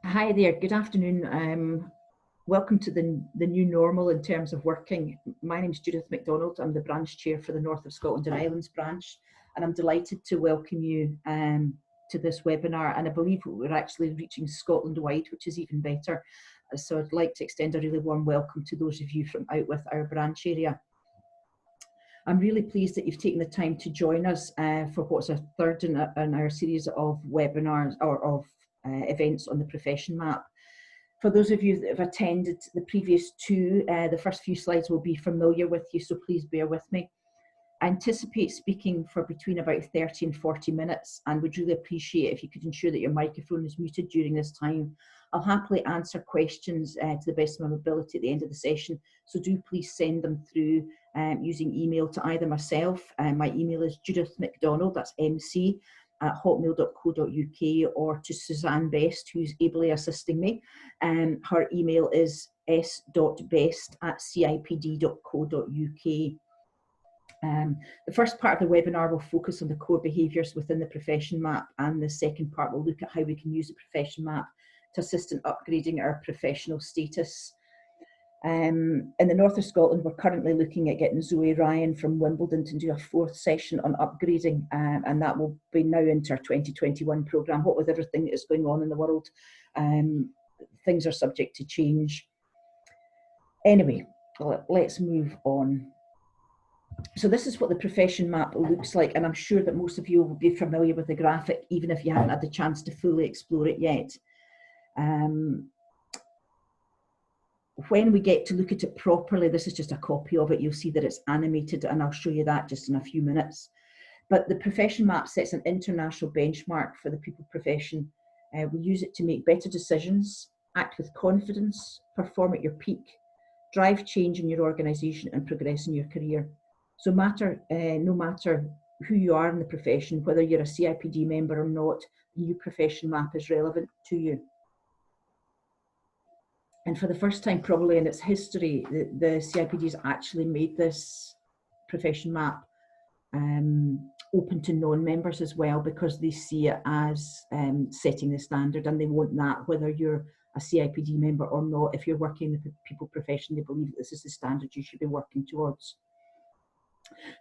Hi there, good afternoon. Welcome to the new normal in terms of working. My name's Judith MacDonald. I'm the branch chair for the North of Scotland and Islands branch, and I'm delighted to welcome you to this webinar. And I believe we're actually reaching Scotland wide, which is even better. So I'd like to extend a really warm welcome to those of you from out with our branch area. I'm really pleased that you've taken the time to join us for what's our third in our series of webinars or of events on the profession map. For those of you that have attended the previous two, the first few slides will be familiar with you, so please bear with me. I anticipate speaking for between about 30 and 40 minutes and would really appreciate if you could ensure that your microphone is muted during this time. I'll happily answer questions to the best of my ability at the end of the session, so do please send them through using email to either myself. My email is Judith MacDonald, that's MC, at hotmail.co.uk, or to Suzanne Best, who's ably assisting me. Her email is s.best@cipd.co.uk. The first part of the webinar will focus on the core behaviours within the profession map, and the second part will look at how we can use the profession map to assist in upgrading our professional status. In the north of Scotland, we're currently looking at getting Zoe Ryan from Wimbledon to do a fourth session on upgrading, and that will be now into our 2021 programme. What with everything that is going on in the world, things are subject to change. Anyway, let's move on. So this is what the profession map looks like, and I'm sure that most of you will be familiar with the graphic, even if you haven't had the chance to fully explore it yet. When we get to look at it properly, this is just a copy of it, you'll see that it's animated, and I'll show you that just in a few minutes. But the profession map sets an international benchmark for the people profession. We use it to make better decisions, act with confidence, perform at your peak, drive change in your organisation and progress in your career. So no matter who you are in the profession, whether you're a CIPD member or not, the new profession map is relevant to you. And for the first time probably in its history, the CIPD has actually made this profession map open to non-members as well, because they see it as setting the standard, and they want that whether you're a CIPD member or not. If you're working in the people profession, they believe that this is the standard you should be working towards.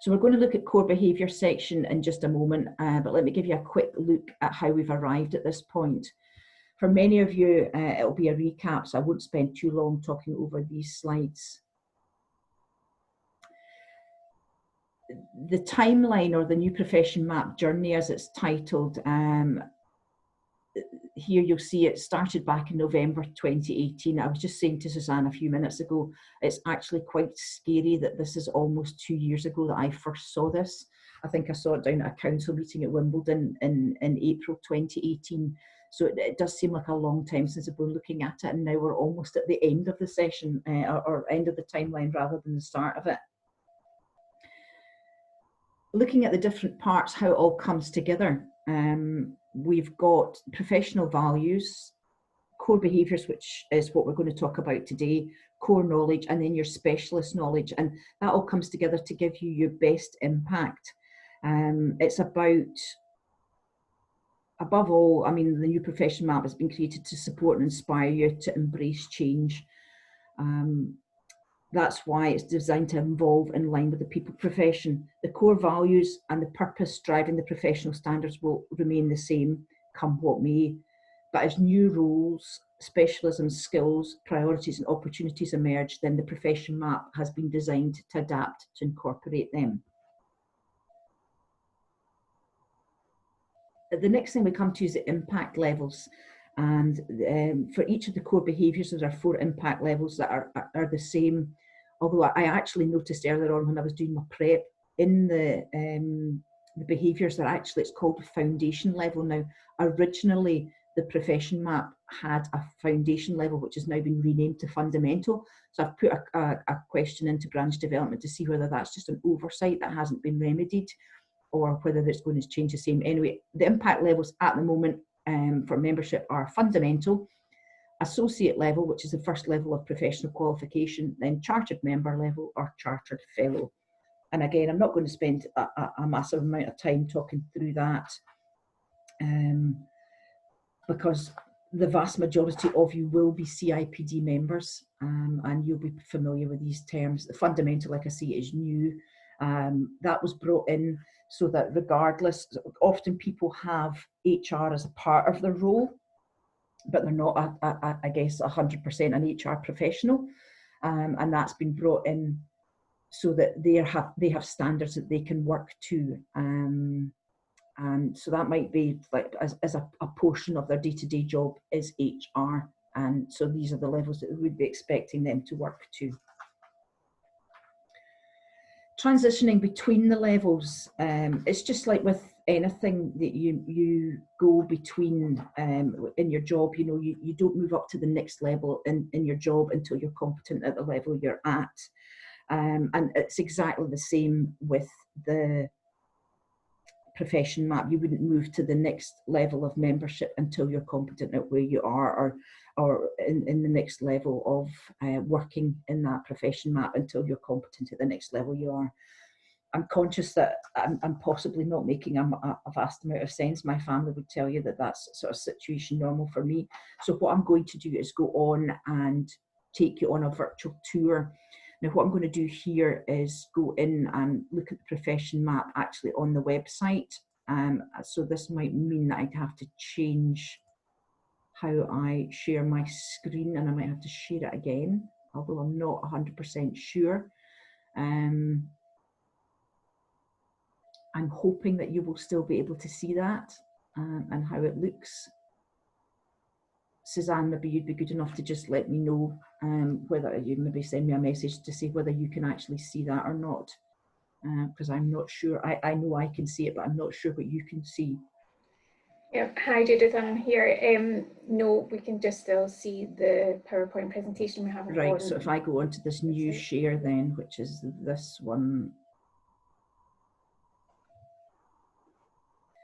So we're going to look at core behaviour section in just a moment, but let me give you a quick look at how we've arrived at this point. For many of you, it'll be a recap, so I won't spend too long talking over these slides. The timeline, or the new profession map journey as it's titled, here you'll see it started back in November 2018. I was just saying to Suzanne a few minutes ago, it's actually quite scary that this is almost 2 years ago that I first saw this. I think I saw it down at a council meeting at Wimbledon in April 2018. So it does seem like a long time since we've been looking at it, and now we're almost at the end of the session, or end of the timeline rather than the start of it. Looking at the different parts, how it all comes together. We've got professional values, core behaviours, which is what we're going to talk about today, core knowledge, and then your specialist knowledge. And that all comes together to give you your best impact. It's about, above all, I mean, the new profession map has been created to support and inspire you to embrace change. That's why it's designed to evolve in line with the people profession. The core values and the purpose driving the professional standards will remain the same, come what may. But as new roles, specialisms, skills, priorities and opportunities emerge, then the profession map has been designed to adapt to incorporate them. The next thing we come to is the impact levels. And for each of the core behaviours, there are 4 impact levels that are the same. Although I actually noticed earlier on when I was doing my prep, in the behaviours that actually it's called the foundation level now. Originally, the profession map had a foundation level, which has now been renamed to fundamental. So I've put a question into branch development to see whether that's just an oversight that hasn't been remedied, or whether it's going to change the same. Anyway, the impact levels at the moment for membership are fundamental, associate level, which is the first level of professional qualification, then chartered member level or chartered fellow. And again, I'm not going to spend a massive amount of time talking through that, because the vast majority of you will be CIPD members, and you'll be familiar with these terms. The fundamental, like I say, is new. That was brought in so that regardless, often people have HR as a part of their role, but they're not, I guess, 100% an HR professional. And that's been brought in so that they have standards that they can work to. And so that might be like as a portion of their day-to-day job is HR. And so these are the levels that we'd be expecting them to work to. Transitioning between the levels, it's just like with anything that you go between in your job. You know, you don't move up to the next level in your job until you're competent at the level you're at. And it's exactly the same with the profession map. You wouldn't move to the next level of membership until you're competent at where you are, or in the next level of working in that profession map until you're competent at the next level you are. I'm conscious that I'm possibly not making a vast amount of sense. My family would tell you that that's sort of situation normal for me. So what I'm going to do is go on and take you on a virtual tour. Now, what I'm going to do here is go in and look at the profession map actually on the website. So this might mean that I'd have to change how I share my screen, and I might have to share it again, although I'm not 100% sure. I'm hoping that you will still be able to see that and how it looks. Suzanne, maybe you'd be good enough to just let me know whether you maybe send me a message to say whether you can actually see that or not, because I'm not sure. I know I can see it, but I'm not sure what you can see. Yeah, hi Judith, I'm here. No, we can just still see the PowerPoint presentation we have. Right, so if I go onto this new share then, which is this one.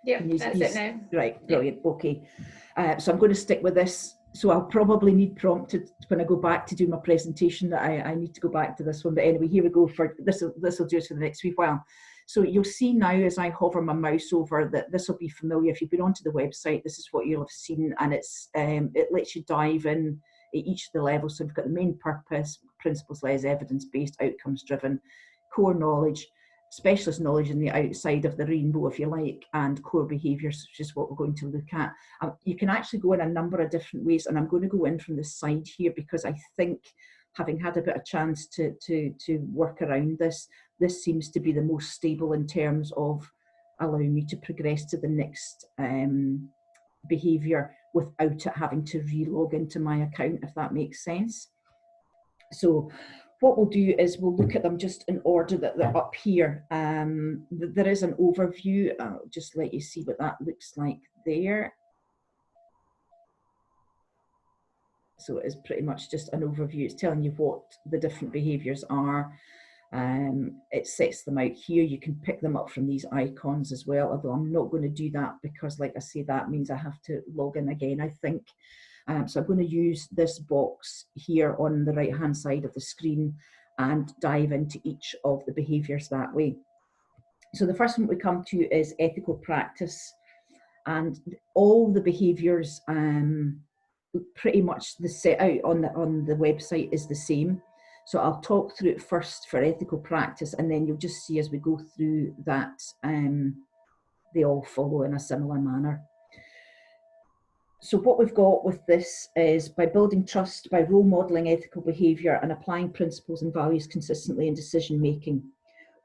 Yeah, that's it now. Right, brilliant, okay. So I'm going to stick with this. So I'll probably need prompted when I go back to do my presentation that I need to go back to this one. But anyway, here we go. For this will do us for the next wee while. So you'll see now as I hover my mouse over that this will be familiar. If you've been onto the website, this is what you'll have seen, and it lets you dive in at each of the levels. So we've got the main purpose, principles-led, evidence-based, outcomes-driven, core knowledge, specialist knowledge in the outside of the rainbow, if you like, and core behaviours, which is what we're going to look at. You can actually go in a number of different ways, and I'm going to go in from the side here because I think, having had a bit of chance to work around this seems to be the most stable in terms of allowing me to progress to the next behaviour without it having to re-log into my account, if that makes sense. So what we'll do is we'll look at them just in order that they're up here. There is an overview. I'll just let you see what that looks like there. So it is pretty much just an overview. It's telling you what the different behaviours are. It sets them out here. You can pick them up from these icons as well, although I'm not going to do that because, like I say, that means I have to log in again, I think. So I'm going to use this box here on the right hand side of the screen and dive into each of the behaviours that way. So the first one we come to is ethical practice, and all the behaviours pretty much the set out on the website is the same. So I'll talk through it first for ethical practice, and then you'll just see as we go through that they all follow in a similar manner. So what we've got with this is by building trust, by role modelling ethical behaviour and applying principles and values consistently in decision making.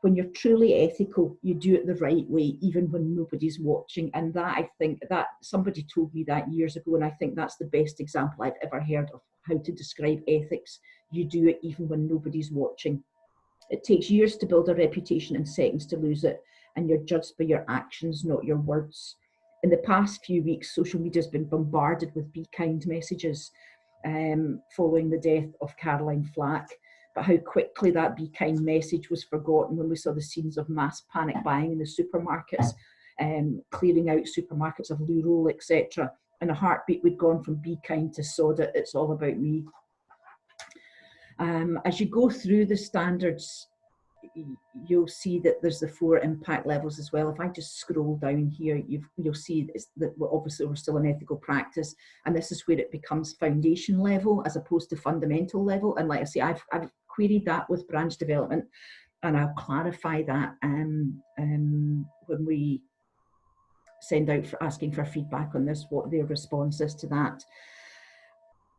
When you're truly ethical, you do it the right way, even when nobody's watching. And that, I think, that somebody told me that years ago, and I think that's the best example I've ever heard of how to describe ethics. You do it even when nobody's watching. It takes years to build a reputation and seconds to lose it, and you're judged by your actions, not your words. In the past few weeks, social media has been bombarded with be kind messages following the death of Caroline Flack. But how quickly that be kind message was forgotten when we saw the scenes of mass panic buying in the supermarkets, clearing out supermarkets of loo roll, etc. In a heartbeat, we'd gone from be kind to sod it, it's all about me. As you go through the standards, you'll see that there's the 4 impact levels as well. If I just scroll down here, you'll see that obviously we're still in ethical practice, and this is where it becomes foundation level as opposed to fundamental level. And like I say, I've queried that with branch development, and I'll clarify that when we send out for asking for feedback on this, what their response is to that.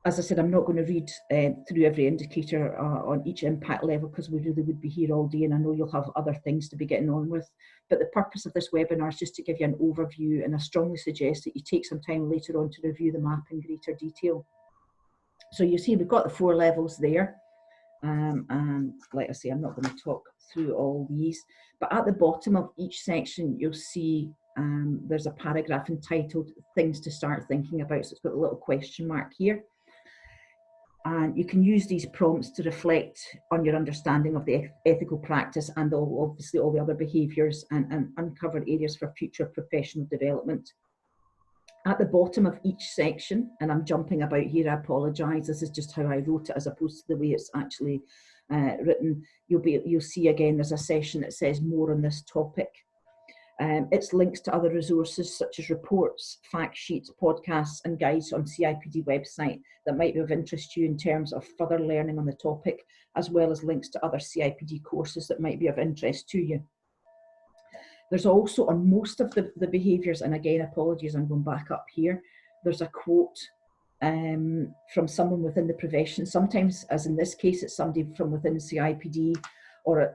As I said, I'm not going to read through every indicator on each impact level, because we really would be here all day, and I know you'll have other things to be getting on with. But the purpose of this webinar is just to give you an overview, and I strongly suggest that you take some time later on to review the map in greater detail. So you see we've got the 4 levels there, and like I say, I'm not going to talk through all these, but at the bottom of each section you'll see there's a paragraph entitled Things to Start Thinking About. So it's got a little question mark here. And you can use these prompts to reflect on your understanding of the ethical practice and obviously all the other behaviours, and uncover areas for future professional development. At the bottom of each section, and I'm jumping about here, I apologise, this is just how I wrote it as opposed to the way it's actually written. You'll see again there's a section that says more on this topic. It's links to other resources such as reports, fact sheets, podcasts and guides on CIPD website that might be of interest to you in terms of further learning on the topic, as well as links to other CIPD courses that might be of interest to you. There's also on most of the behaviours, and again apologies, I'm going back up here, there's a quote from someone within the profession. Sometimes, as in this case, it's somebody from within CIPD, or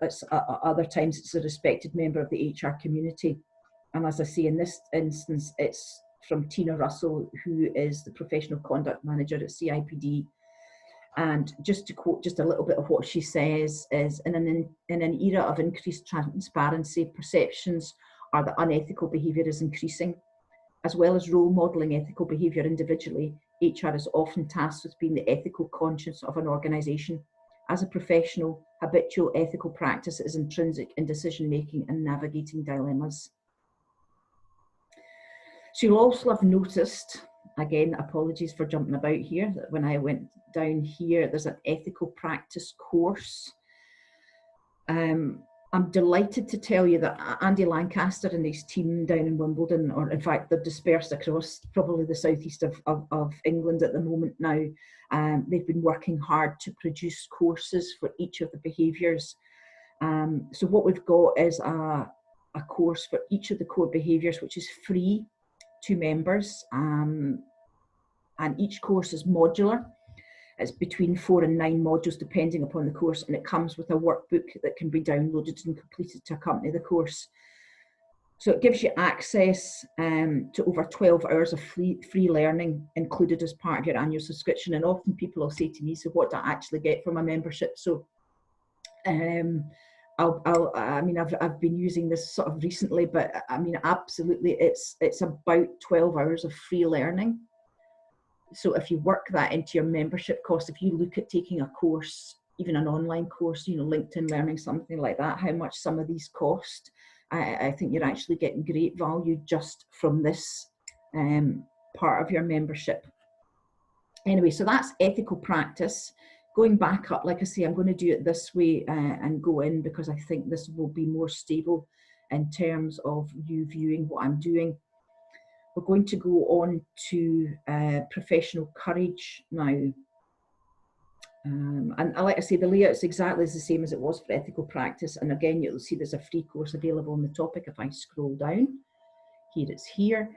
other times it's a respected member of the HR community. And as I say, in this instance, it's from Tina Russell, who is the Professional Conduct Manager at CIPD. And just to quote just a little bit of what she says is, in an era of increased transparency, perceptions are that unethical behaviour is increasing. As well as role modelling ethical behaviour individually, HR is often tasked with being the ethical conscience of an organisation. As a professional, habitual ethical practice is intrinsic in decision making and navigating dilemmas. So you'll also have noticed, again, apologies for jumping about here, that when I went down here, there's an ethical practice course. I'm delighted to tell you that Andy Lancaster and his team down in Wimbledon, or in fact they're dispersed across probably the southeast of England at the moment now, they've been working hard to produce courses for each of the behaviours. So what we've got is a course for each of the core behaviours, which is free to members, and each course is modular. It's between 4 and 9 modules depending upon the course, and it comes with a workbook that can be downloaded and completed to accompany the course. So it gives you access to over 12 hours of free learning included as part of your annual subscription. And often people will say to me, so what do I actually get from a membership? So I mean, I've been using this sort of recently, but I mean, absolutely, it's about 12 hours of free learning. So if you work that into your membership cost, if you look at taking a course, even an online course, you know, LinkedIn Learning, something like that, how much some of these cost, I think you're actually getting great value just from this part of your membership. Anyway, so that's ethical practice. Going back up, like I say, I'm going to do it this way and go in, because I think this will be more stable in terms of you viewing what I'm doing. We're going to go on to professional courage now. And like I say, the layout is exactly the same as it was for ethical practice. And again, you'll see there's a free course available on the topic. If I scroll down, here it's here.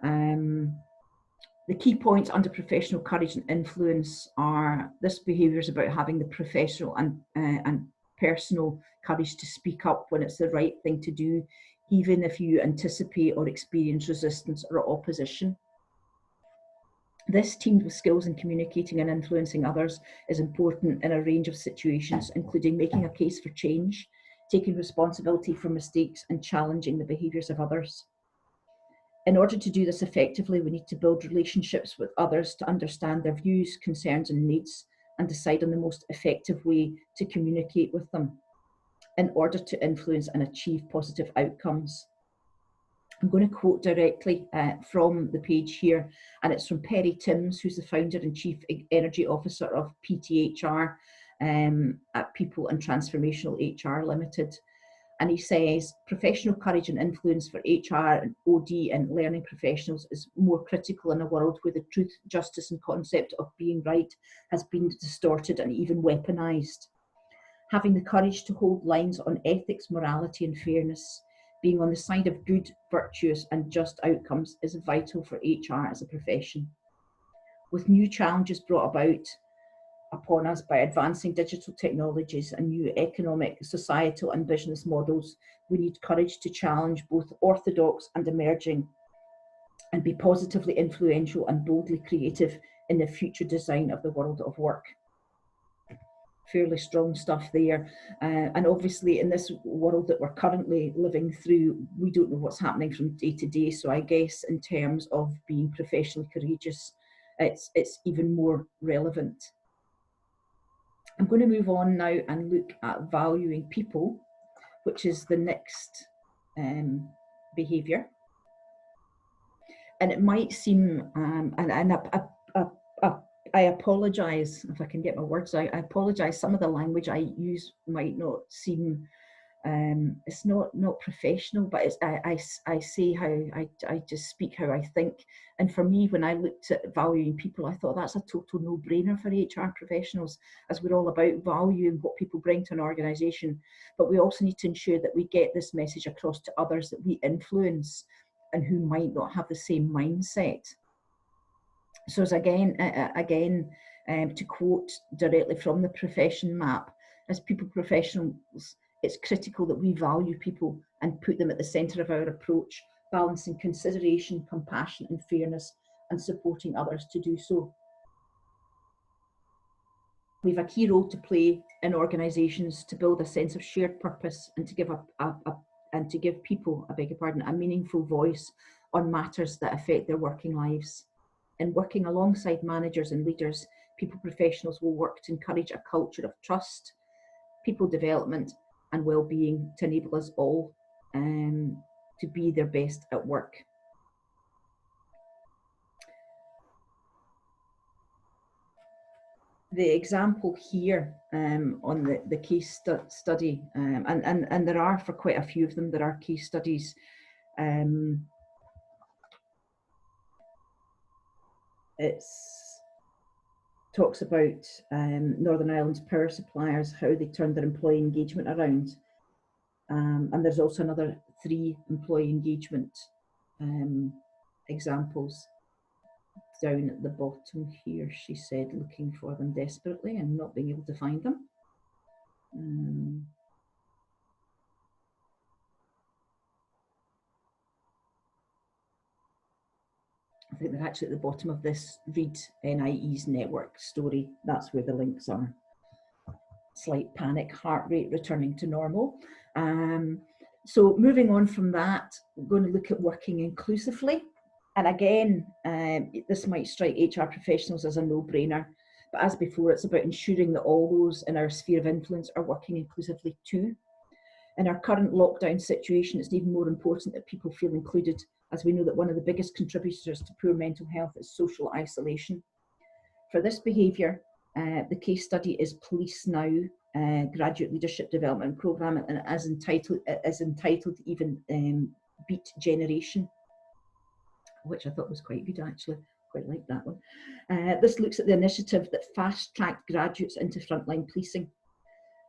The key points under professional courage and influence are, this behaviour is about having the professional and personal courage to speak up when it's the right thing to do, even if you anticipate or experience resistance or opposition. This, teamed with skills in communicating and influencing others, is important in a range of situations, including making a case for change, taking responsibility for mistakes, and challenging the behaviours of others. In order to do this effectively, we need to build relationships with others to understand their views, concerns, and needs, and decide on the most effective way to communicate with them in order to influence and achieve positive outcomes. I'm going to quote directly from the page here, and it's from Perry Timms, who's the founder and chief energy officer of PTHR. at People and Transformational HR Limited. And he says professional courage and influence for HR and OD and learning professionals is more critical in a world where the truth, justice and concept of being right has been distorted and even weaponised. Having the courage to hold lines on ethics, morality and fairness, being on the side of good, virtuous and just outcomes is vital for HR as a profession. With new challenges brought about upon us by advancing digital technologies and new economic, societal and business models, we need courage to challenge both orthodox and emerging and be positively influential and boldly creative in the future design of the world of work. Fairly strong stuff there. And obviously in this world that we're currently living through, we don't know what's happening from day to day. So I guess in terms of being professionally courageous, it's even more relevant. I'm going to move on now and look at valuing people, which is the next behaviour. And it might seem, I apologise if I can get my words out. I apologise. Some of the language I use might not seem, it's not professional, but it's, I say how I just speak how I think. And for me, when I looked at valuing people, I thought that's a total no-brainer for HR professionals, as we're all about valuing what people bring to an organisation. But we also need to ensure that we get this message across to others that we influence and who might not have the same mindset. So as again, to quote directly from the profession map, as people professionals, it's critical that we value people and put them at the centre of our approach, balancing consideration, compassion and fairness and supporting others to do so. We have a key role to play in organisations to build a sense of shared purpose and to give people, a meaningful voice on matters that affect their working lives. In working alongside managers and leaders, people professionals will work to encourage a culture of trust, people development and well-being to enable us all to be their best at work. The example here on the case study, and there are, for quite a few of them, there are case studies. It talks about Northern Ireland's power suppliers, how they turned their employee engagement around. And there's also another 3 employee engagement examples down at the bottom here. She said, looking for them desperately and not being able to find them. I think they're actually at the bottom of this Read NIE's network story. That's where the links are. Slight panic, heart rate returning to normal. So moving on from that, we're going to look at working inclusively. And again, this might strike HR professionals as a no-brainer, but as before, it's about ensuring that all those in our sphere of influence are working inclusively too. In our current lockdown situation, it's even more important that people feel included, as we know that one of the biggest contributors to poor mental health is social isolation. For this behaviour, the case study is Police Now, Graduate Leadership Development Programme, and as entitled even Beat Generation, which I thought was quite good actually. Quite like that one. This looks at the initiative that fast-tracked graduates into frontline policing.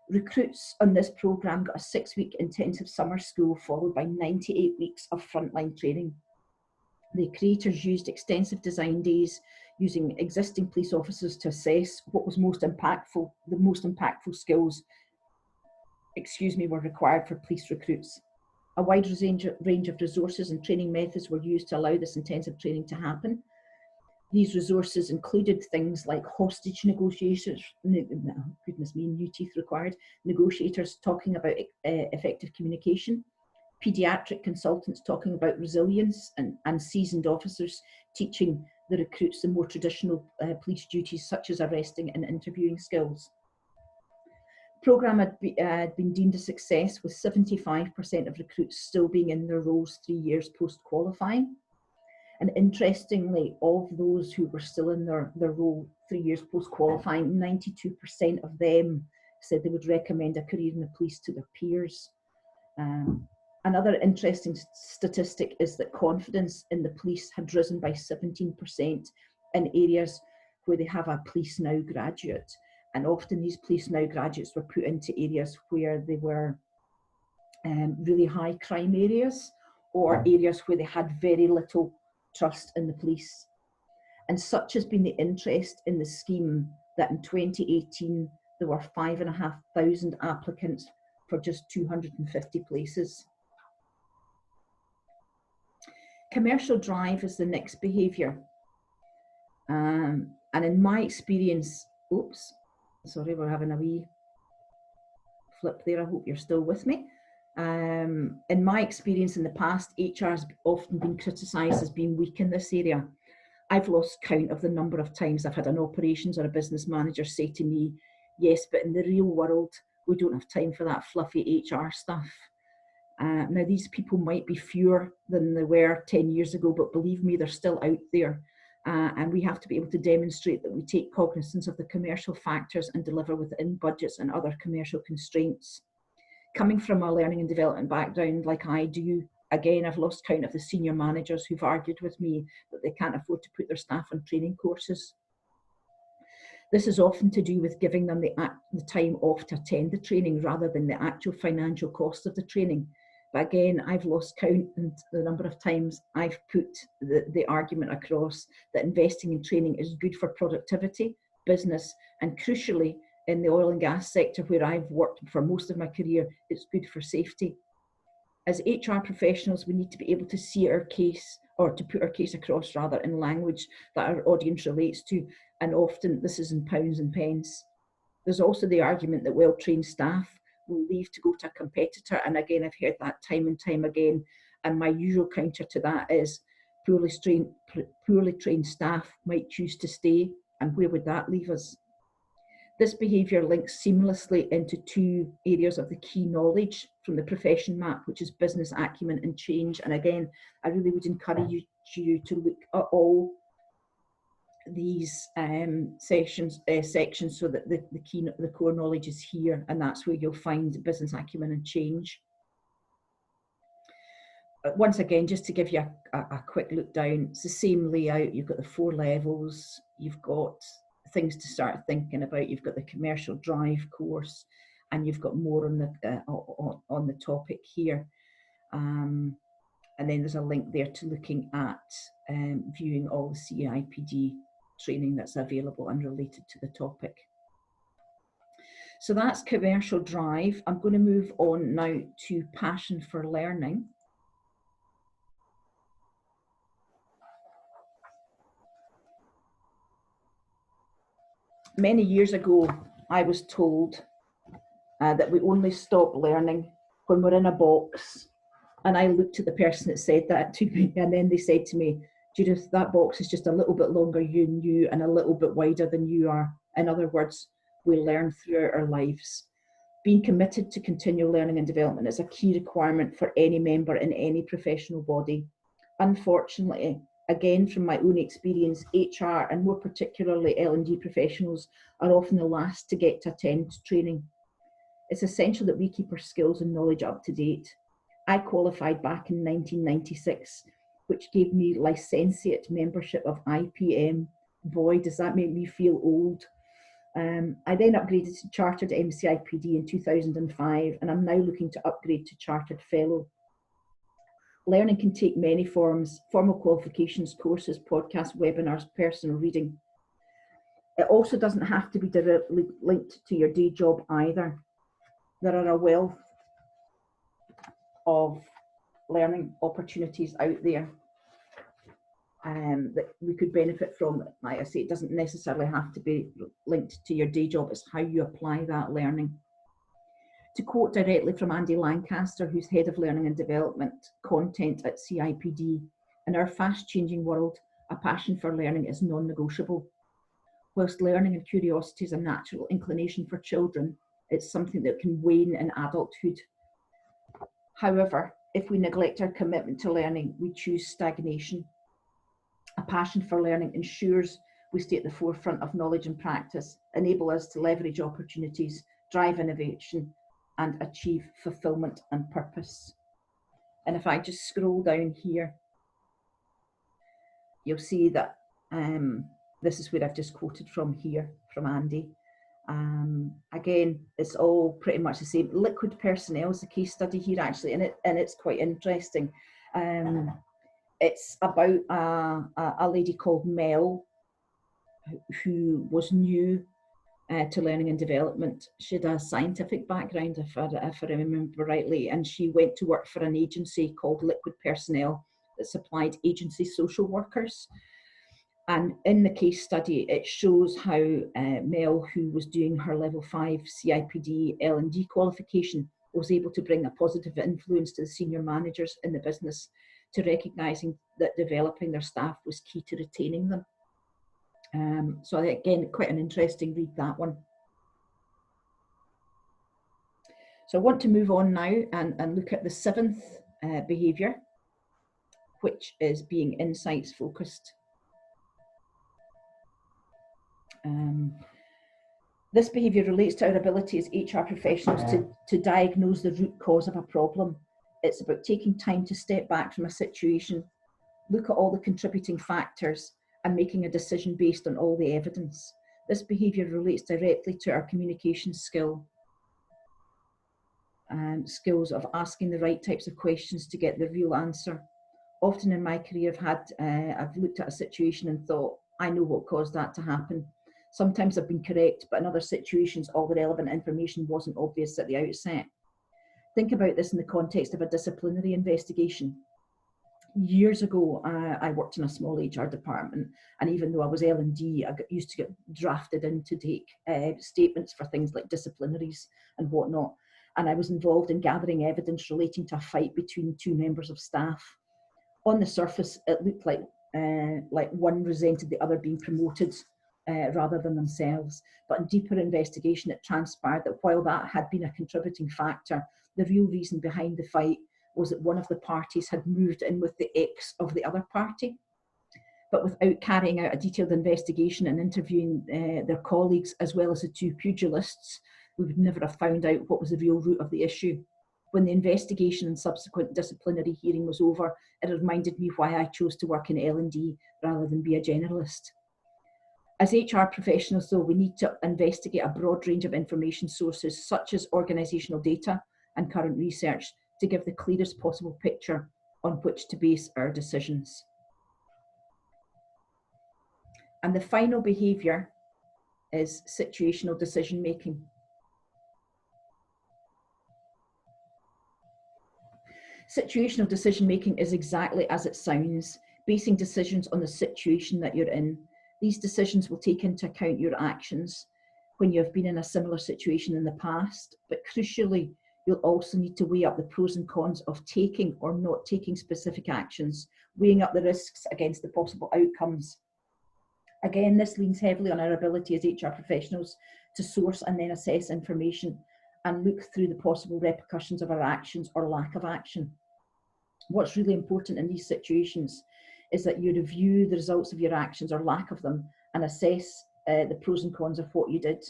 Recruits on this programme got a 6-week intensive summer school followed by 98 weeks of frontline training. The creators used extensive design days using existing police officers to assess what was most impactful, the most impactful skills, were required for police recruits. A wide range of resources and training methods were used to allow this intensive training to happen. These resources included things like hostage negotiators, goodness me, new teeth required, negotiators talking about effective communication, paediatric consultants talking about resilience, and seasoned officers teaching the recruits the more traditional police duties such as arresting and interviewing skills. The programme had been deemed a success, with 75% of recruits still being in their roles 3 years post-qualifying. And interestingly, of those who were still in their role 3 years post-qualifying, 92% of them said they would recommend a career in the police to their peers. Another interesting statistic is that confidence in the police had risen by 17% in areas where they have a Police Now graduate. And often these Police Now graduates were put into areas where they were really high crime areas, or areas where they had very little trust in the police. And such has been the interest in the scheme that in 2018 there were 5,500 applicants for just 250 places. Commercial drive is the next behaviour. And in my experience, oops, sorry, we're having a wee flip there. I hope you're still with me. In my experience in the past, HR has often been criticised as being weak in this area. I've lost count of the number of times I've had an operations or a business manager say to me, yes, but in the real world, we don't have time for that fluffy HR stuff. Now, these people might be fewer than they were 10 years ago, but believe me, they're still out there. And we have to be able to demonstrate that we take cognizance of the commercial factors and deliver within budgets and other commercial constraints. Coming from a learning and development background like I do, again, I've lost count of the senior managers who've argued with me that they can't afford to put their staff on training courses. This is often to do with giving them the time off to attend the training rather than the actual financial cost of the training. But again, I've lost count in the number of times I've put the argument across that investing in training is good for productivity, business, and crucially, in the oil and gas sector where I've worked for most of my career, it's good for safety. As HR professionals, we need to be able to see our case, or to put our case across rather, in language that our audience relates to, and often this is in pounds and pence. There's also the argument that well-trained staff will leave to go to a competitor, and again, I've heard that time and time again, and my usual counter to that is poorly trained staff might choose to stay, and where would that leave us? This behaviour links seamlessly into two areas of the key knowledge from the profession map, which is business acumen and change. And again, I really would encourage you to look at all these sections so that the core knowledge is here, and that's where you'll find business acumen and change. Once again, just to give you a quick look down, it's the same layout. You've got the 4 levels, you've got things to start thinking about, you've got the commercial drive course, and you've got more on the topic here. And then there's a link there to looking at viewing all the CIPD training that's available and related to the topic. So that's commercial drive. I'm going to move on now to passion for learning. Many years ago, I was told that we only stop learning when we're in a box. And I looked at the person that said that to me, and then they said to me, Judith, that box is just a little bit longer than you and a little bit wider than you are. In other words, we learn throughout our lives. Being committed to continual learning and development is a key requirement for any member in any professional body. Unfortunately, again, from my own experience, HR and more particularly L&D professionals are often the last to get to attend training. It's essential that we keep our skills and knowledge up to date. I qualified back in 1996, which gave me licentiate membership of IPM. Boy, does that make me feel old. I then upgraded to Chartered MCIPD in 2005, and I'm now looking to upgrade to Chartered Fellow. Learning can take many forms: formal qualifications, courses, podcasts, webinars, personal reading. It also doesn't have to be directly linked to your day job either. There are a wealth of learning opportunities out there that we could benefit from. Like I say, it doesn't necessarily have to be linked to your day job, it's how you apply that learning. To quote directly from Andy Lancaster, who's Head of Learning and Development Content at CIPD, in our fast-changing world, a passion for learning is non-negotiable. Whilst learning and curiosity is a natural inclination for children, it's something that can wane in adulthood. However, if we neglect our commitment to learning, we choose stagnation. A passion for learning ensures we stay at the forefront of knowledge and practice, enable us to leverage opportunities, drive innovation, and achieve fulfilment and purpose. And if I just scroll down here, you'll see that this is where I've just quoted from here, from Andy. Again, it's all pretty much the same. Liquid personnel is the case study here, actually, and it's quite interesting. It's about a lady called Mel, who was new to learning and development. She had a scientific background, if I remember rightly, and she went to work for an agency called Liquid Personnel that supplied agency social workers. And in the case study, it shows how Mel, who was doing her level 5 CIPD L&D qualification, was able to bring a positive influence to the senior managers in the business, to recognising that developing their staff was key to retaining them. So again, quite an interesting read, that one. So I want to move on now and look at the 7th behaviour, which is being insights focused. This behaviour relates to our ability as HR professionals to diagnose the root cause of a problem. It's about taking time to step back from a situation, look at all the contributing factors, and making a decision based on all the evidence. This behaviour relates directly to our communication skills of asking the right types of questions to get the real answer. Often in my career, I've looked at a situation and thought, I know what caused that to happen. Sometimes I've been correct, but in other situations, all the relevant information wasn't obvious at the outset. Think about this in the context of a disciplinary investigation. Years ago, I worked in a small HR department, and even though I was L&D, I used to get drafted in to take statements for things like disciplinaries and whatnot. And I was involved in gathering evidence relating to a fight between two members of staff. On the surface, it looked like one resented the other being promoted rather than themselves. But in deeper investigation, it transpired that while that had been a contributing factor, the real reason behind the fight was that one of the parties had moved in with the ex of the other party. But without carrying out a detailed investigation and interviewing their colleagues as well as the two pugilists, we would never have found out what was the real root of the issue. When the investigation and subsequent disciplinary hearing was over, it reminded me why I chose to work in L&D rather than be a generalist. As HR professionals, though, we need to investigate a broad range of information sources, such as organisational data and current research, to give the clearest possible picture on which to base our decisions. And the final behaviour is situational decision making. Situational decision making is exactly as it sounds, basing decisions on the situation that you're in. These decisions will take into account your actions when you have been in a similar situation in the past, but crucially, you'll also need to weigh up the pros and cons of taking or not taking specific actions, weighing up the risks against the possible outcomes. Again, this leans heavily on our ability as HR professionals to source and then assess information and look through the possible repercussions of our actions or lack of action. What's really important in these situations is that you review the results of your actions or lack of them and assess the pros and cons of what you did.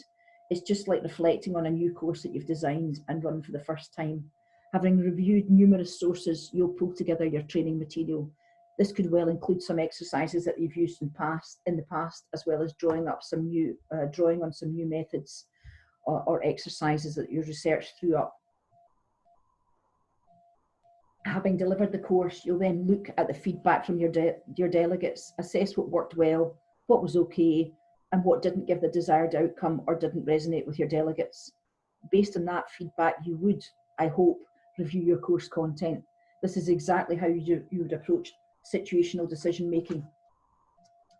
It's just like reflecting on a new course that you've designed and run for the first time. Having reviewed numerous sources, you'll pull together your training material. This could well include some exercises that you've used in the past, as well as drawing on some new methods or exercises that your research threw up. Having delivered the course, you'll then look at the feedback from your delegates, assess what worked well, what was okay, and what didn't give the desired outcome or didn't resonate with your delegates. Based on that feedback, you would, I hope, review your course content. This is exactly how you would approach situational decision making.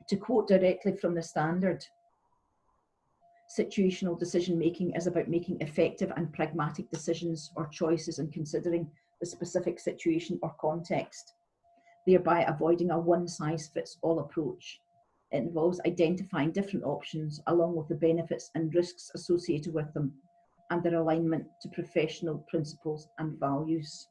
To quote directly from the standard, situational decision making is about making effective and pragmatic decisions or choices and considering the specific situation or context, thereby avoiding a one-size-fits-all approach. It involves identifying different options along with the benefits and risks associated with them and their alignment to professional principles and values.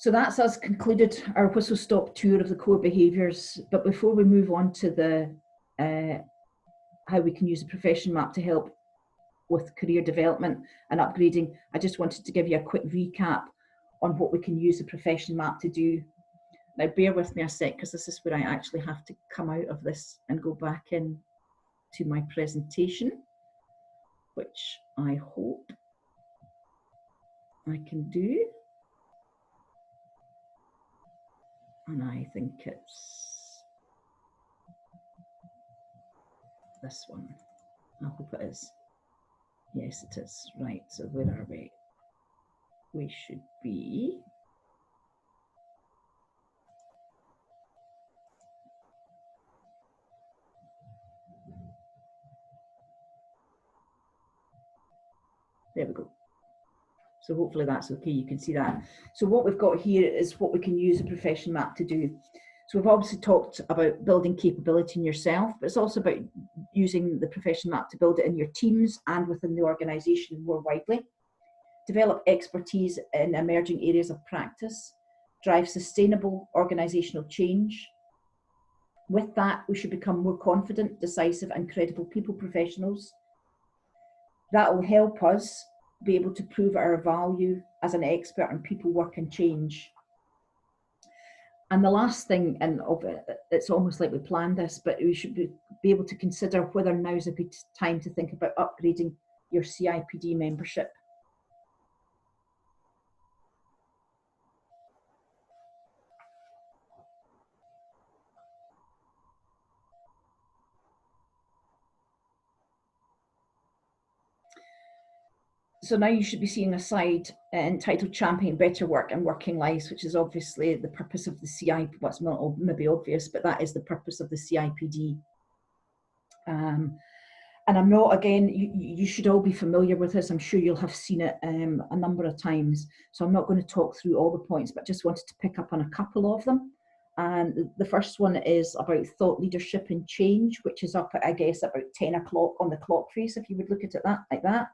So that's us concluded our whistle-stop tour of the core behaviours. But before we move on to the how we can use the profession map to help with career development and upgrading, I just wanted to give you a quick recap on what we can use the profession map to do. Now bear with me a sec, because this is where I actually have to come out of this and go back in to my presentation, which I hope I can do. And I think it's this one. I hope it is. Yes, it is. Right, so where are we? We should be. There we go. So hopefully that's okay, you can see that. So what we've got here is what we can use a profession map to do. So we've obviously talked about building capability in yourself, but it's also about using the profession map to build it in your teams and within the organisation more widely. Develop expertise in emerging areas of practice, drive sustainable organisational change. With that, we should become more confident, decisive and credible people professionals. That will help us be able to prove our value as an expert in people, work and change. And the last thing, and it's almost like we planned this, but we should be able to consider whether now is a good time to think about upgrading your CIPD membership. So now you should be seeing a slide entitled Championing Better Work and Working Lives, which is obviously the purpose of the CIPD. Well, it's not maybe obvious, but that is the purpose of the CIPD. And I'm not, again, you should all be familiar with this. I'm sure you'll have seen it a number of times. So I'm not going to talk through all the points, but just wanted to pick up on a couple of them. And the first one is about thought leadership and change, which is up at, I guess, about 10 o'clock on the clock face, if you would look at it like that.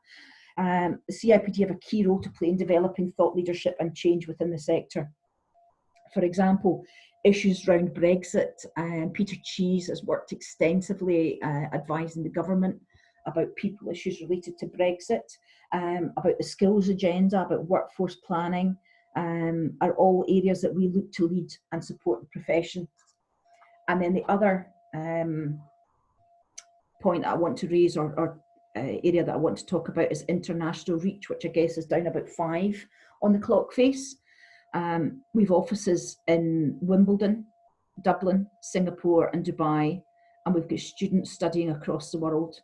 The CIPD have a key role to play in developing thought leadership and change within the sector. For example, issues around Brexit. Peter Cheese has worked extensively advising the government about people issues related to Brexit, about the skills agenda, about workforce planning, are all areas that we look to lead and support the profession. And then the other point I want to raise, or area that I want to talk about, is international reach, which I guess is down about 5 on the clock face. We've offices in Wimbledon, Dublin, Singapore and Dubai, and we've got students studying across the world.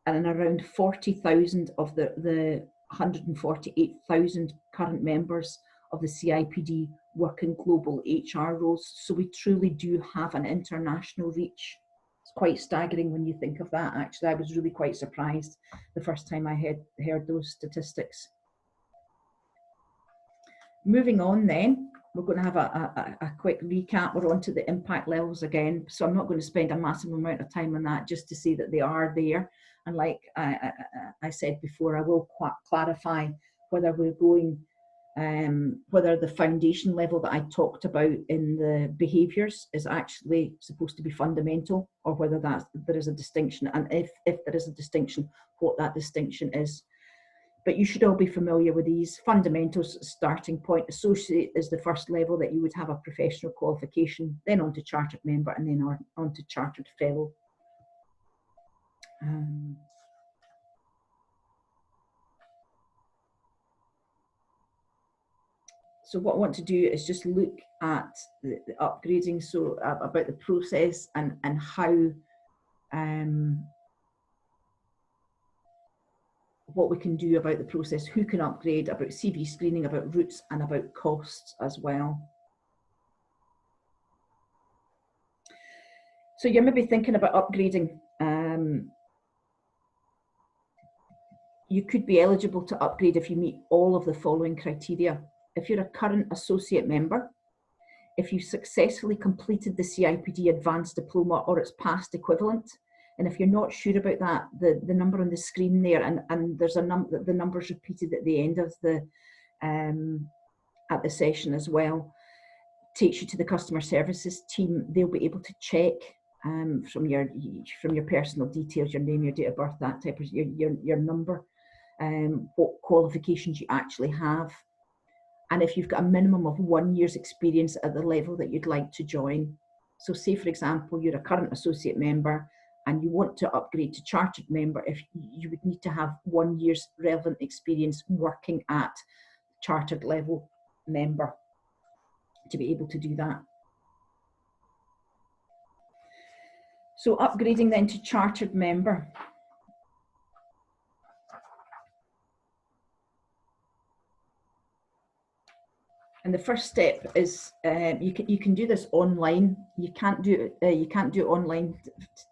And in around 40,000 of the 148,000 current members of the CIPD work in global HR roles. So we truly do have an international reach. It's quite staggering when you think of that, actually. I was really quite surprised the first time I heard those statistics. Moving on then, we're going to have a quick recap. We're on to the impact levels again, so I'm not going to spend a massive amount of time on that, just to say that they are there. And like I said before, I will clarify whether we're going, whether the foundation level that I talked about in the behaviours is actually supposed to be fundamental, or whether there is a distinction, and if there is a distinction, what that distinction is. But you should all be familiar with these fundamentals. Starting point, associate is the first level that you would have a professional qualification, then on to chartered member, and then on to chartered fellow. So what I want to do is just look at the upgrading, so about the process and how, what we can do about the process, who can upgrade, about CV screening, about routes and about costs as well. So you're maybe thinking about upgrading. You could be eligible to upgrade if you meet all of the following criteria. If you're a current associate member, if you successfully completed the CIPD Advanced Diploma or its past equivalent, and if you're not sure about that, the number on the screen there, and there's the numbers repeated at the end of the at the session as well. Takes you to the customer services team. They'll be able to check from your personal details, your name, your date of birth, that type of your number, what qualifications you actually have, and if you've got a minimum of 1 year's experience at the level that you'd like to join. So say, for example, you're a current associate member and you want to upgrade to chartered member, if you would need to have 1 year's relevant experience working at chartered level member to be able to do that. So upgrading then to chartered member. And the first step is you can do this online. You can't do it online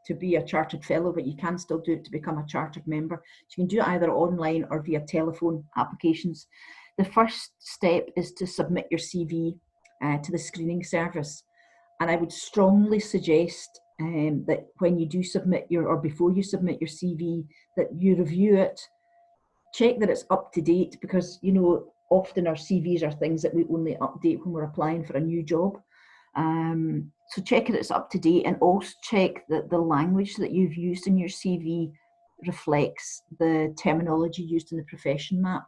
to be a chartered fellow, but you can still do it to become a chartered member. So you can do it either online or via telephone applications. The first step is to submit your CV to the screening service, and I would strongly suggest that when you do submit or before you submit your CV, that you review it, check that it's up to date, because often our CVs are things that we only update when we're applying for a new job. So check that it's up to date, and also check that the language that you've used in your CV reflects the terminology used in the profession map.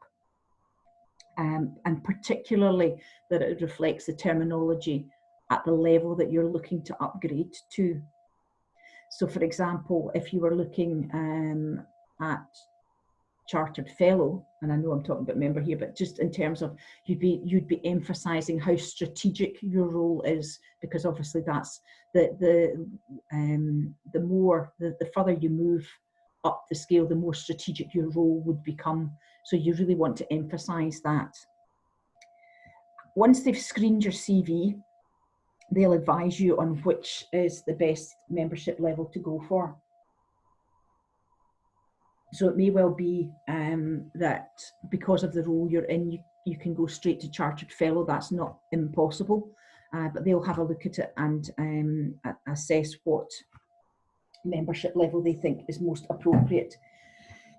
And particularly that it reflects the terminology at the level that you're looking to upgrade to. So for example, if you were looking at chartered fellow, and I know I'm talking about member here, but just in terms of you'd be emphasizing how strategic your role is, because obviously that's the further you move up the scale, the more strategic your role would become. So you really want to emphasize that. Once they've screened your CV, they'll advise you on which is the best membership level to go for. So it may well be that because of the role you're in, you can go straight to chartered fellow. That's not impossible, but they'll have a look at it and assess what membership level they think is most appropriate.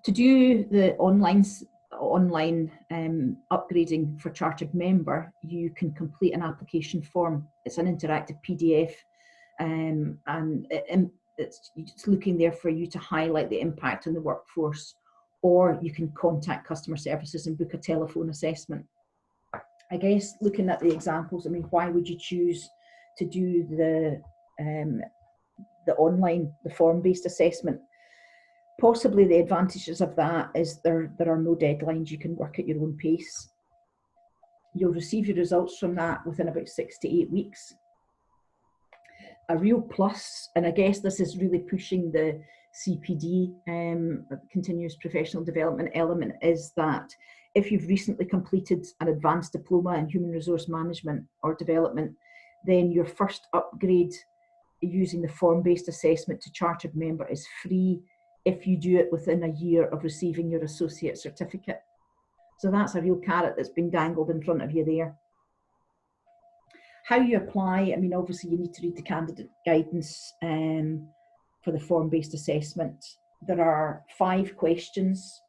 To do the online upgrading for chartered member, you can complete an application form. It's an interactive PDF, and it's looking there for you to highlight the impact on the workforce, or you can contact customer services and book a telephone assessment. I guess looking at the examples, I mean, why would you choose to do the form-based assessment? Possibly the advantages of that is there are no deadlines. You can work at your own pace. You'll receive your results from that within about 6 to 8 weeks. A real plus, and I guess this is really pushing the CPD, continuous professional development element, is that if you've recently completed an advanced diploma in human resource management or development, then your first upgrade using the form-based assessment to chartered member is free if you do it within a year of receiving your associate certificate. So that's a real carrot that's been dangled in front of you there. How you apply, I mean, obviously you need to read the candidate guidance for the form-based assessment. There are 5 questions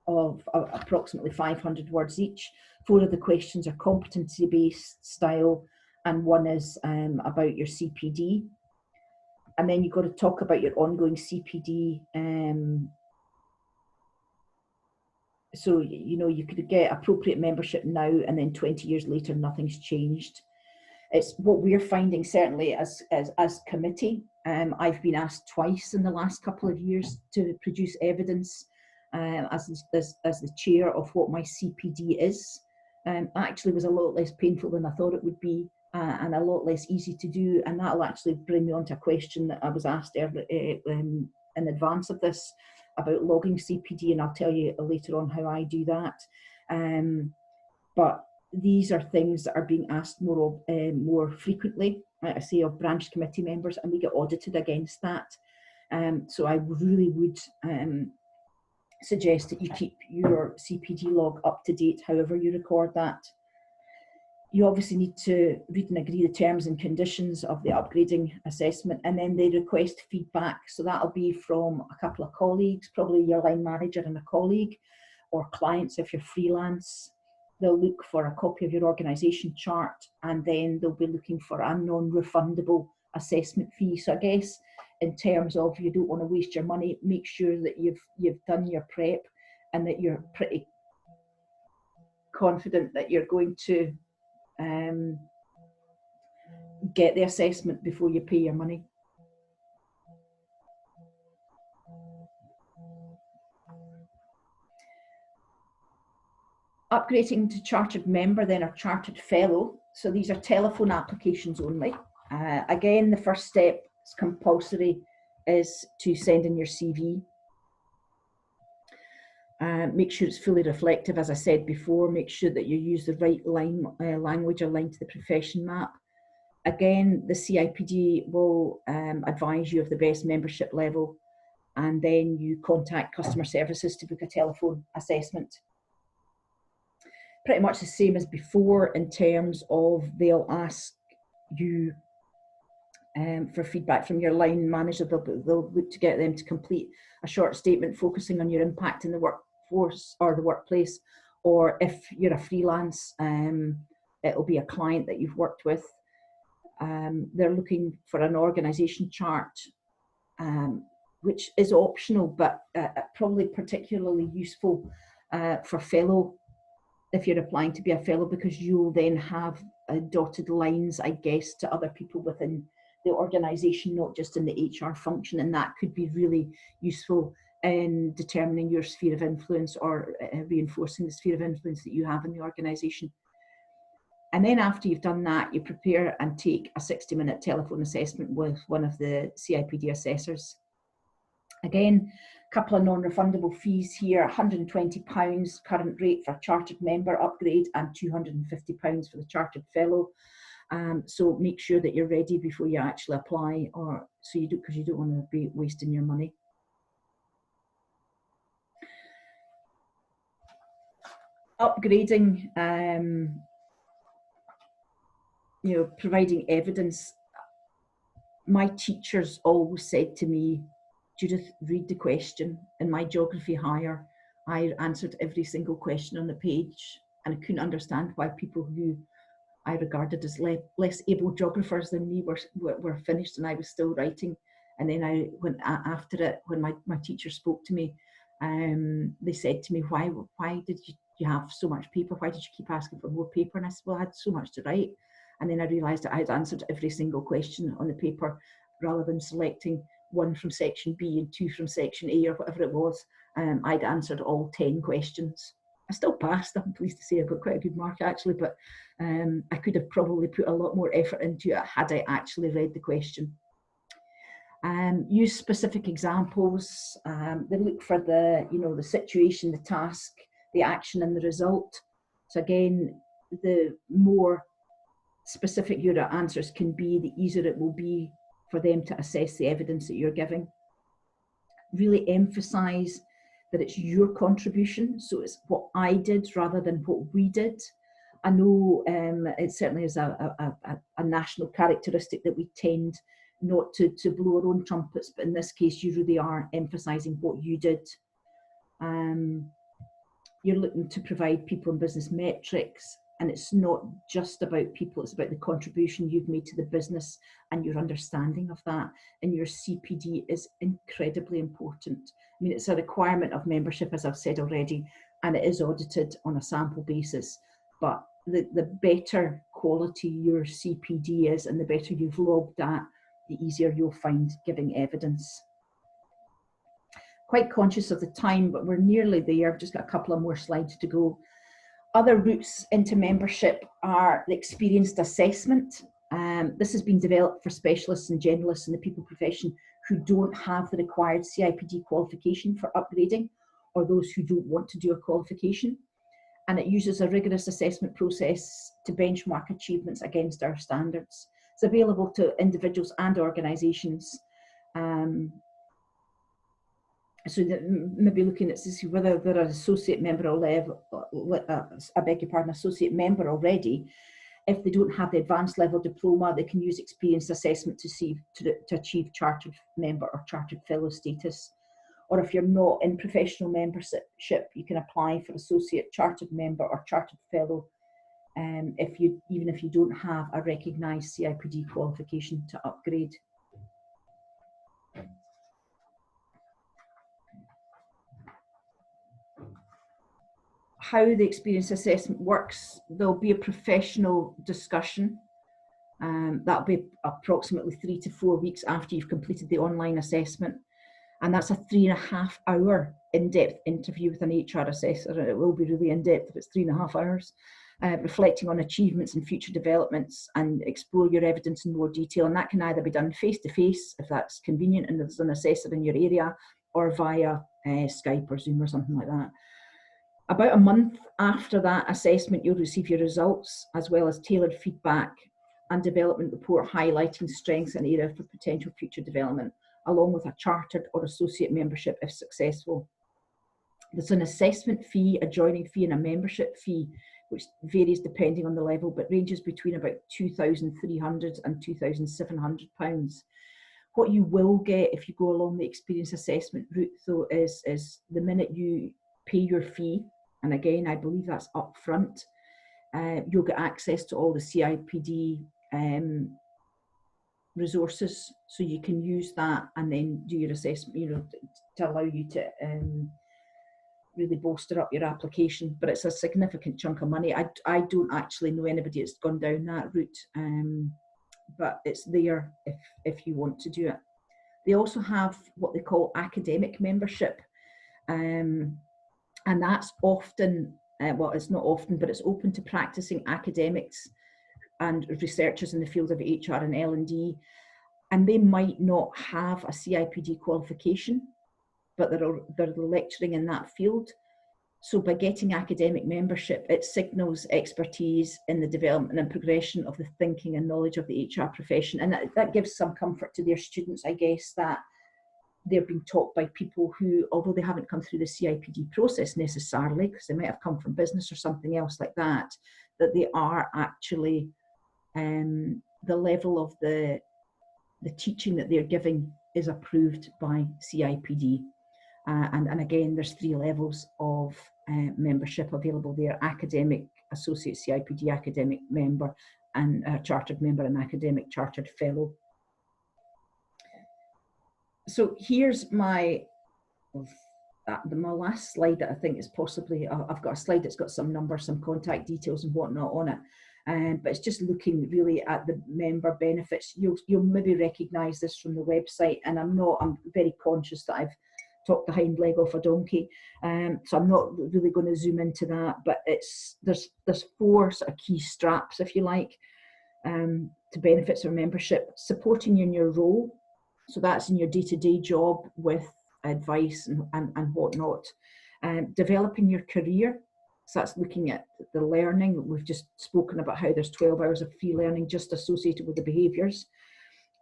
of approximately 500 words each. 4 of the questions are competency-based style, and 1 is about your CPD. And then you've got to talk about your ongoing CPD. So, you could get appropriate membership now, and then 20 years later, nothing's changed. It's what we're finding, certainly as committee. I've been asked twice in the last couple of years to produce evidence as the chair of what my CPD is. Actually was a lot less painful than I thought it would be, and a lot less easy to do. And that'll actually bring me on to a question that I was asked earlier, in advance of this, about logging CPD, and I'll tell you later on how I do that. But these are things that are being asked more frequently, I say, of branch committee members, and we get audited against that. So I really would suggest that you keep your CPD log up to date, however you record that. You obviously need to read and agree the terms and conditions of the upgrading assessment, and then they request feedback. So that'll be from a couple of colleagues, probably your line manager and a colleague, or clients if you're freelance. they'll look for a copy of your organisation chart, and then they'll be looking for a non-refundable assessment fee. So I guess in terms of, you don't want to waste your money, make sure that you've done your prep and that you're pretty confident that you're going to get the assessment before you pay your money. Upgrading to chartered member then, or chartered fellow. So these are telephone applications only. Again, the first step is compulsory, is to send in your CV. Make sure it's fully reflective, as I said before. Make sure that you use the right language aligned to the profession map. Again, the CIPD will advise you of the best membership level, and then you contact customer services to book a telephone assessment. Pretty much the same as before in terms of, they'll ask you for feedback from your line manager. They'll look to get them to complete a short statement focusing on your impact in the workforce or the workplace, or if you're a freelance, it'll be a client that you've worked with. They're looking for an organisation chart, which is optional, but probably particularly useful for fellow, if you're applying to be a fellow, because you'll then have dotted lines, I guess, to other people within the organisation, not just in the HR function, and that could be really useful in determining your sphere of influence, or reinforcing the sphere of influence that you have in the organisation. And then after you've done that, you prepare and take a 60-minute telephone assessment with one of the CIPD assessors. Again, a couple of non-refundable fees here: £120 current rate for a chartered member upgrade, and £250 for the chartered fellow. So make sure that you're ready before you actually apply, or so you do, because you don't want to be wasting your money. Upgrading, providing evidence. My teachers always said to me, Judith, read the question. In my geography higher, I answered every single question on the page, and I couldn't understand why people who I regarded as less able geographers than me were finished and I was still writing. And then I went after it, when my teacher spoke to me, they said to me, why did you have so much paper? Why did you keep asking for more paper? And I said, well, I had so much to write. And then I realised that I had answered every single question on the paper, rather than selecting one from section B and two from section A, or whatever it was. I'd answered all 10 questions. I still passed, I'm pleased to say. I got quite a good mark actually, but I could have probably put a lot more effort into it had I actually read the question. Use specific examples. They look for the situation, the task, the action and the result. So again, the more specific your answers can be, the easier it will be for them to assess the evidence that you're giving. Really emphasize that it's your contribution, so it's what I did rather than what we did. I know it certainly is a national characteristic that we tend not to blow our own trumpets, but in this case you really are emphasizing what you did. You're looking to provide people and business metrics, and it's not just about people, it's about the contribution you've made to the business and your understanding of that. And your CPD is incredibly important. I mean, it's a requirement of membership, as I've said already, and it is audited on a sample basis. But the better quality your CPD is, and the better you've logged that, the easier you'll find giving evidence. Quite conscious of the time, but we're nearly there. I've just got a couple of more slides to go. Other routes into membership are the experienced assessment. This has been developed for specialists and generalists in the people profession who don't have the required CIPD qualification for upgrading, or those who don't want to do a qualification. And it uses a rigorous assessment process to benchmark achievements against our standards. It's available to individuals and organisations. So that maybe looking at to see whether they're an associate member or level, I beg your pardon, associate member already. If they don't have the advanced level diploma, they can use experienced assessment to achieve chartered member or chartered fellow status. or if you're not in professional membership, you can apply for associate chartered member or chartered fellow, even if you don't have a recognised CIPD qualification to upgrade. How the experience assessment works: there'll be a professional discussion. That'll be approximately 3 to 4 weeks after you've completed the online assessment. And that's a 3.5 hour in-depth interview with an HR assessor. And it will be really in-depth if it's 3.5 hours, reflecting on achievements and future developments, and explore your evidence in more detail. And that can either be done face-to-face, if that's convenient and there's an assessor in your area, or via Skype or Zoom or something like that. About a month after that assessment, you'll receive your results, as well as tailored feedback and development report highlighting strengths and areas for potential future development, along with a chartered or associate membership if successful. There's an assessment fee, a joining fee, and a membership fee, which varies depending on the level, but ranges between about £2,300 and £2,700. What you will get if you go along the experience assessment route, though, is the minute you pay your fee, and again, I believe that's up front, you'll get access to all the CIPD resources, so you can use that and then do your assessment, to allow you to really bolster up your application. But it's a significant chunk of money. I don't actually know anybody that's gone down that route, but it's there if you want to do it. They also have what they call academic membership, and that's often, well, it's not often, but it's open to practicing academics and researchers in the field of HR and L&D, and they might not have a CIPD qualification, but they're lecturing in that field. So by getting academic membership, it signals expertise in the development and progression of the thinking and knowledge of the HR profession, and that gives some comfort to their students, I guess, that they're being taught by people who, although they haven't come through the CIPD process necessarily, because they might have come from business or something else like that, that they are actually, the level of the teaching that they're giving is approved by CIPD. And again, there's 3 levels of membership available there: academic, associate CIPD, academic member, and chartered member, and academic chartered fellow. So here's my last slide that I think is possibly, I've got a slide that's got some numbers, some contact details and whatnot on it. But it's just looking really at the member benefits. You'll maybe recognise this from the website, and I'm very conscious that I've talked the hind leg off a donkey, so I'm not really going to zoom into that, but there's 4 sort of key straps, if you like, to benefits of membership: supporting you in your role, so that's in your day-to-day job with advice and whatnot, developing your career, so that's looking at the learning. We've just spoken about how there's 12 hours of free learning just associated with the behaviours.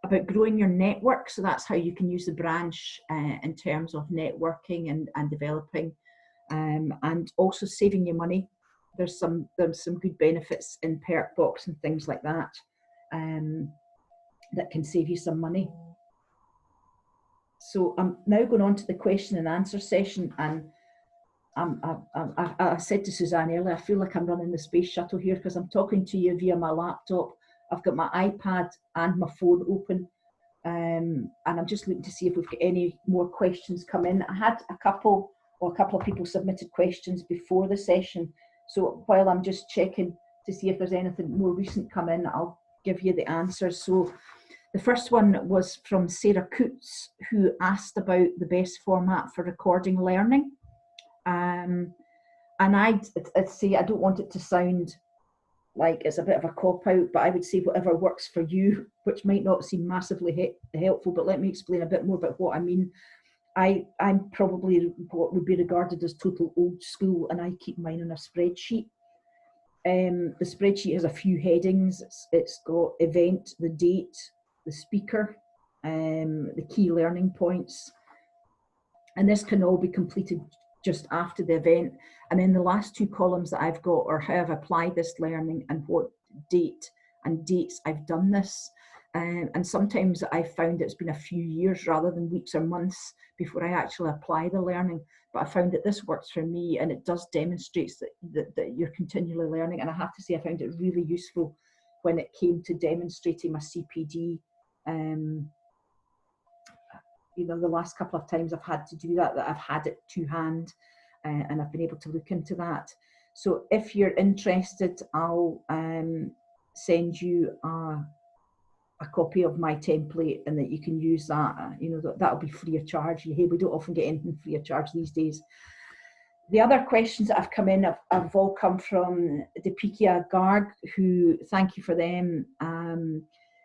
About growing your network, so that's how you can use the branch in terms of networking and developing, and also saving your money. There's some good benefits in perk box and things like that, that can save you some money. So I'm now going on to the question and answer session, and I said to Suzanne earlier, I feel like I'm running the space shuttle here because I'm talking to you via my laptop. I've got my iPad and my phone open, and I'm just looking to see if we've got any more questions come in. I had a couple of people submitted questions before the session, so while I'm just checking to see if there's anything more recent come in, I'll give you the answers. So the first one was from Sarah Coots, who asked about the best format for recording learning. And I'd say, I don't want it to sound like it's a bit of a cop-out, but I would say whatever works for you, which might not seem massively helpful, but let me explain a bit more about what I mean. I'm probably what would be regarded as total old school, and I keep mine on a spreadsheet. The spreadsheet has a few headings. It's got event, the date, the speaker, the key learning points, and this can all be completed just after the event. And then the last 2 columns that I've got are how I've applied this learning and what date and dates I've done this. And sometimes I found it's been a few years rather than weeks or months before I actually apply the learning. But I found that this works for me, and it does demonstrate that you're continually learning. And I have to say, I found it really useful when it came to demonstrating my CPD. You know, the last couple of times I've had to do that I've had it to hand, and I've been able to look into that. So if you're interested, I'll send you a copy of my template, and that you can use that. You know, that'll be free of charge. Hey, we don't often get anything free of charge these days. The other questions that have come in have all come from Deepikia Garg, who, thank you for them.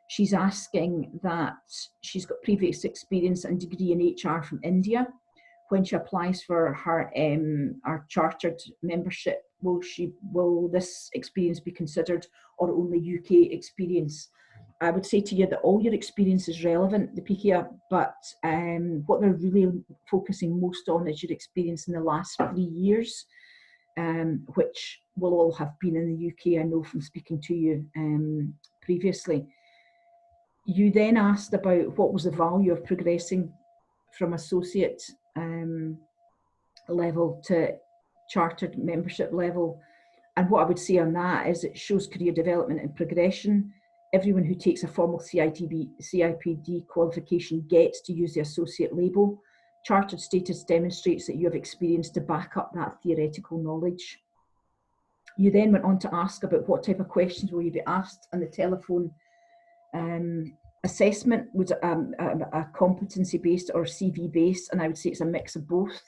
She's asking that she's got previous experience and degree in HR from India. When she applies for her our chartered membership, will this experience be considered, or only UK experience? I would say to you that all your experience is relevant, Deepikia, but what they're really focusing most on is your experience in the last 3 years, which will all have been in the UK, I know from speaking to you previously. You then asked about what was the value of progressing from associate level to chartered membership level. And what I would say on that is it shows career development and progression. Everyone who takes a formal CIPD qualification gets to use the associate label. Chartered status demonstrates that you have experience to back up that theoretical knowledge. You then went on to ask about what type of questions will you be asked on the telephone assessment. Was a competency-based or CV-based? And I would say it's a mix of both,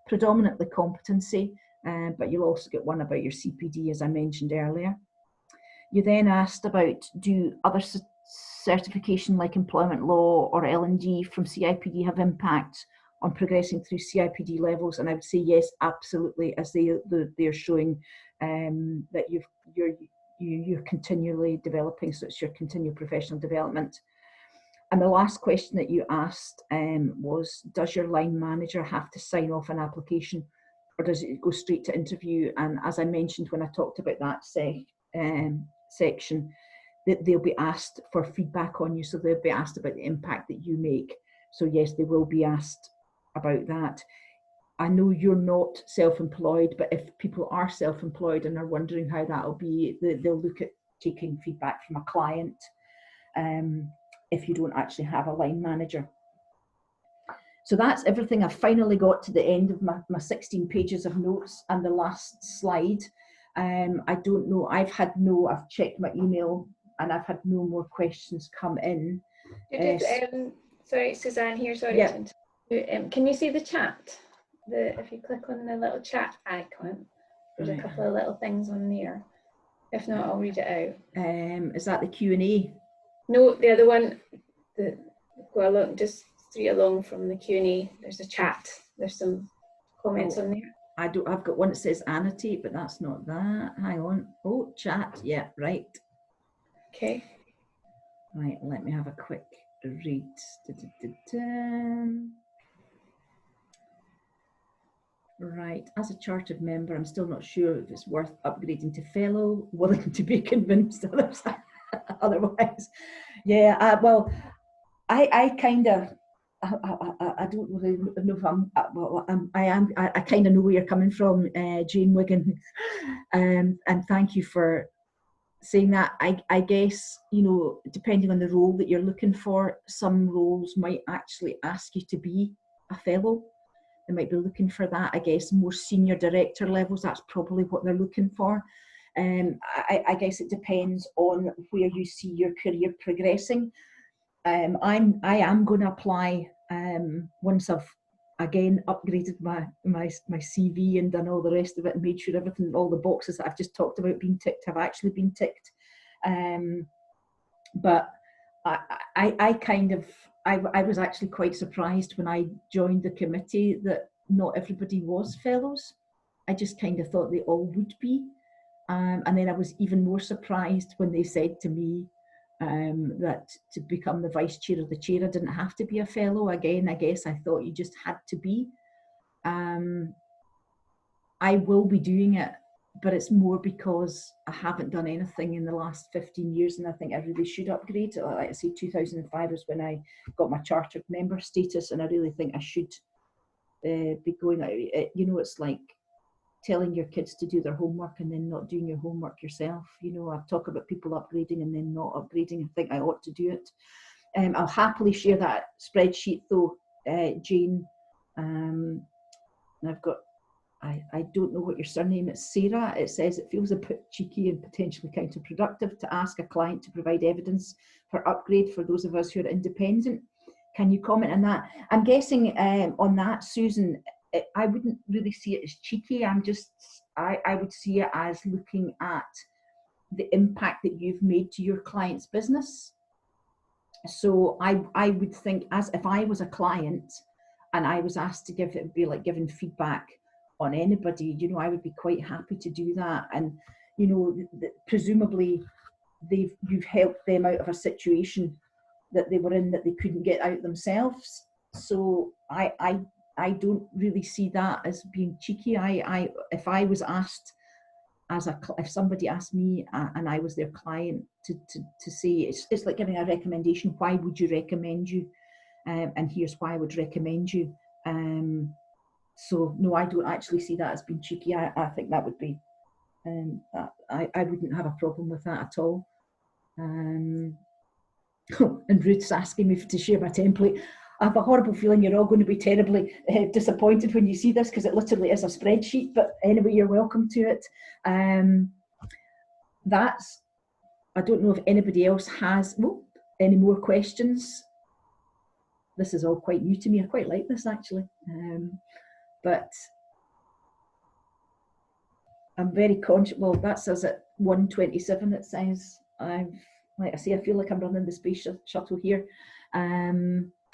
predominantly competency, but you'll also get one about your CPD, as I mentioned earlier. You then asked about, do other certification like employment law or L&D from CIPD have impact on progressing through CIPD levels? And I would say yes, absolutely, as they're showing that you're continually developing, so it's your continual professional development. And the last question that you asked was, does your line manager have to sign off an application, or does it go straight to interview? And as I mentioned when I talked about that section, that they'll be asked for feedback on you, so they'll be asked about the impact that you make. So yes, they will be asked about that. I know you're not self-employed, but if people are self-employed and are wondering how that'll be, they'll look at taking feedback from a client if you don't actually have a line manager. So that's everything. I've finally got to the end of my 16 pages of notes and the last slide. I don't know, I've checked my email and I've had no more questions come in. Sorry, Suzanne here, sorry. Yeah. Can you see the chat? If you click on the little chat icon, there's a couple of little things on there. If not, I'll read it out. Is that the Q&A? No, the other one, go along, just straight along from the Q&A, there's a chat. There's some comments on there. I've got one that says annotate, but that's not that. Hang on. Oh, chat. Yeah, right. Okay. Right, let me have a quick read. Right, as a chartered member, I'm still not sure if it's worth upgrading to fellow, willing to be convinced others otherwise. Yeah, well, I kind of, I don't really know if I kind of know where you're coming from, Jane Wigan, and thank you for saying that. I guess, you know, depending on the role that you're looking for, some roles might actually ask you to be a fellow. They might be looking for that. I guess more senior director levels, that's probably what they're looking for. I guess it depends on where you see your career progressing. I am going to apply once I've again upgraded my CV and done all the rest of it and made sure everything, all the boxes that I've just talked about being ticked have actually been ticked. But I was actually quite surprised when I joined the committee that not everybody was fellows. I just kind of thought they all would be. And then I was even more surprised when they said to me that to become the vice chair of the chair, I didn't have to be a fellow. Again, I guess I thought you just had to be. I will be doing it but it's more because I haven't done anything in the last 15 years, and I think I really should upgrade. Like I say, 2005 was when I got my chartered member status, and I really think I should be going out. You know, it's like telling your kids to do their homework and then not doing your homework yourself. You know, I've talked about people upgrading and then not upgrading. I think I ought to do it. I'll happily share that spreadsheet though, Jane. And I've got, I don't know what your surname is, Sarah. It says it feels a bit cheeky and potentially counterproductive to ask a client to provide evidence for upgrade for those of us who are independent. Can you comment on that? I'm guessing on that, Susan, I wouldn't really see it as cheeky. I would see it as looking at the impact that you've made to your client's business. So I would think, as if I was a client and I was asked to give, it would be like giving feedback on anybody, you know, I would be quite happy to do that. And, you know, presumably you've helped them out of a situation that they were in that they couldn't get out themselves. So I don't really see that as being cheeky. If I was asked if somebody asked me and I was their client to say, it's like giving a recommendation. Why would you recommend you? And here's why I would recommend you. So no, I don't actually see that as being cheeky. I think that would be, I wouldn't have a problem with that at all. And Ruth's asking me to share my template. I have a horrible feeling you're all going to be terribly disappointed when you see this, because it literally is a spreadsheet, but anyway, you're welcome to it. I don't know if anybody else has any more questions. This is all quite new to me. I quite like this actually. But I'm very conscious, well, that says at 1:27, it says, like I say, I feel like I'm running the space shuttle here.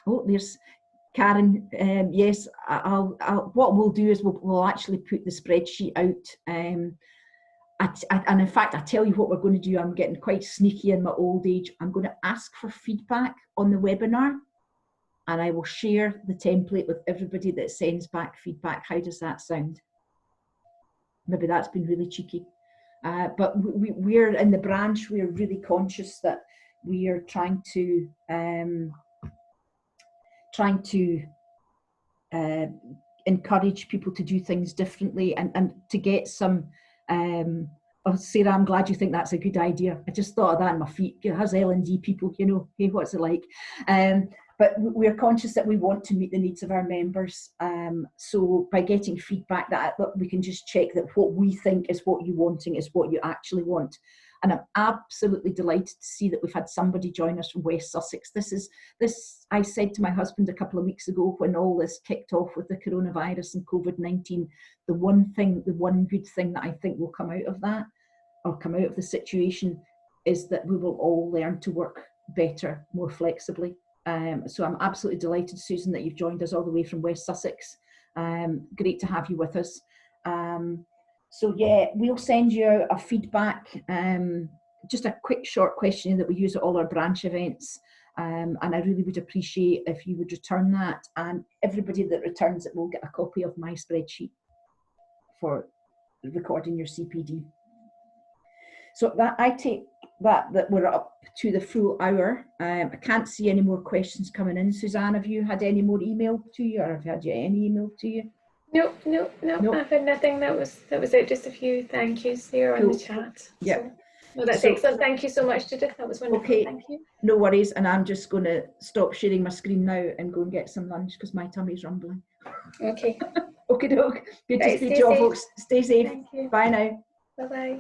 Oh, there's Karen. Yes, what we'll do is we'll actually put the spreadsheet out. And in fact, I tell you what we're going to do. I'm getting quite sneaky in my old age. I'm going to ask for feedback on the webinar, and I will share the template with everybody that sends back feedback. How does that sound? Maybe that's been really cheeky. But we're in the branch, we're really conscious that we are trying to encourage people to do things differently and to get some, oh, Sarah, I'm glad you think that's a good idea. I just thought of that in my feet. How's L&D people, you know, hey, what's it like? But we're conscious that we want to meet the needs of our members. So by getting feedback, that we can just check that what we think is what you're wanting is what you actually want. And I'm absolutely delighted to see that we've had somebody join us from West Sussex. This I said to my husband a couple of weeks ago when all this kicked off with the coronavirus and COVID-19, the one good thing that I think will come out of that, or come out of the situation, is that we will all learn to work better, more flexibly. So I'm absolutely delighted, Susan, that you've joined us all the way from West Sussex. Great to have you with us. So yeah, we'll send you out a feedback, just a quick short questionnaire that we use at all our branch events. And I really would appreciate if you would return that, and everybody that returns it will get a copy of my spreadsheet for recording your CPD. So that I take that we're up to the full hour. I can't see any more questions coming in. Suzanne, have you had any more email to you, or have you had any email to you? No, I've had nothing. That was it. Just a few thank yous there on the chat. Yeah. So, no, that's excellent. Thank you so much, Judith. That was wonderful. Okay. Thank you. No worries. And I'm just going to stop sharing my screen now and go and get some lunch because my tummy's rumbling. Okay. Okie doke. Good to speak to you all, folks. Stay safe. Thank you. Bye now. Bye-bye.